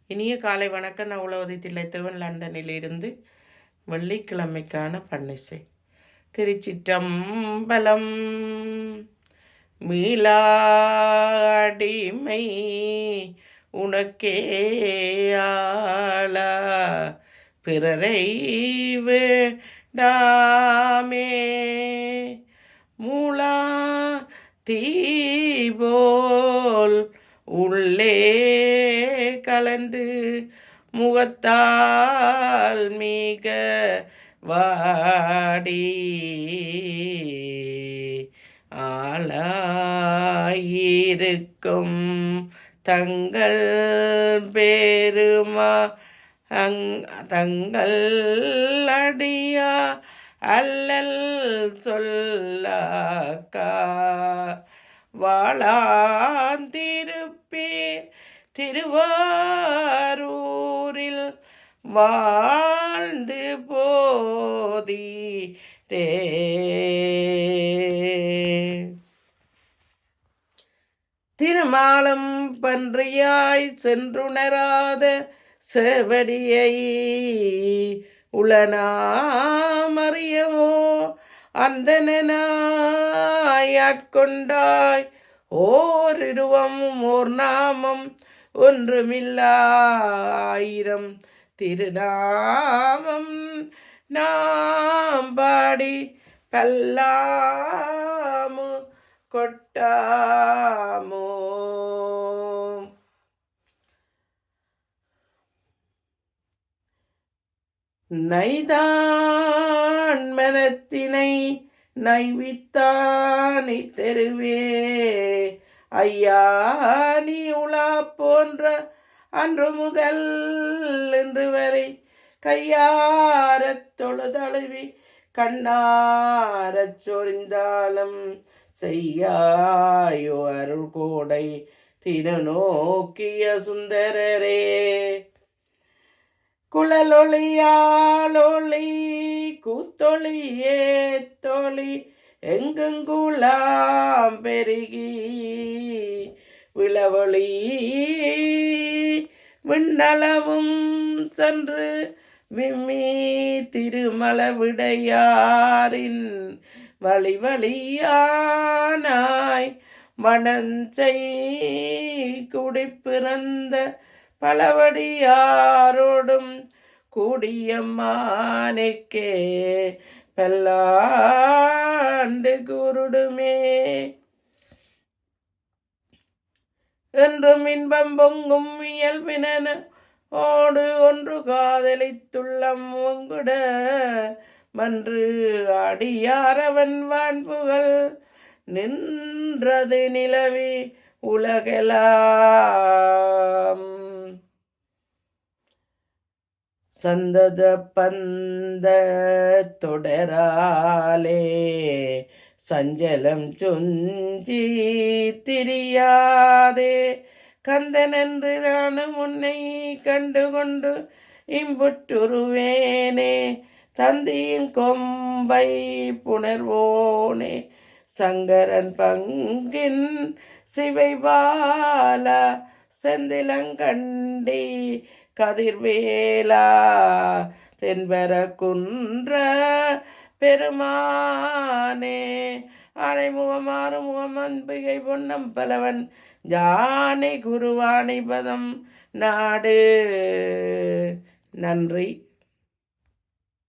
இனிய காலை வணக்கம். நான் உளவதி தில்லைத்தவன் லண்டனிலிருந்து வெள்ளிக்கிழமைக்கான பன்னிசை. திருச்சிற்றம்பலம். மீளாடிமை உனக்கே ஆளா பிறரை விடாமே மூளா தீபோல் உள்ளே கலந்து முகத்தால் மிக வாடி ஆளாயிருக்கும் தங்கள் பெருமா தங்கள் அடியா அல்லல் சொல்லாக்கா வாழாந்திருப்பே திருவாரூரில் வாழ்ந்து போதீரே. திருமாலம் பன்றியாய் சென்றுணராத செவடியை உளனாமறியவோ அந்தனாயாட்கொண்டாய் ஓருருவம் ஓர் நாமம் ஒன்றுமில்லாயிரம் திருநாமம் நாம் பாடி பல்லாமு கொட்டாமோ. நைதான் மனத்தினை நைவித்தானி தெருவே ஐயா நீ உலா போன்ற அன்று முதல் இன்று வரை கையாரத் தொழுதழுவி கண்ணாரச் சொரிந்தாலும் செய்யாயோ அருள் கோடை திருநோக்கிய சுந்தரரே. குழலொளியாளொளி கூத்தொளி ஏத்தொளி எங்கெங்குலாம் பெருகி விளவொளி விண்ணளவும் சென்று விம்மி திருமல விடையாரின் வழி வழியானாய் மணஞ்சை குடிப்பிறந்த பலவடியாரோடும் கூடியம்மானுக்கே பல்லாண்டு குருடுமே என்றும் இன்பம் பொங்கும் இயல்பினன ஓடு ஒன்று காதலித்துள்ளம் ஒங்குட மன்று அடியாரவன் வான்புகள் நின்றது நிலவி உலகெலாம் சந்தத பந்த தொடராலே சஞ்சலம் சுஞ்சி திரியாதே கந்தனென்று நானும் உன்னை கண்டுகொண்டு இம்புற்றுருவேனே தந்தியின் கொம்பை புணர்வோனே சங்கரன் பங்கின் சிவைபால செந்திலங்கண்டி கதிர்வேலா தென்பர குன்ற பெருமானே அனைமுகமாறு முகம் அன்பிகை பொன்னம் பலவன் ஜானை குருவாணி பதம் நாடு. நன்றி.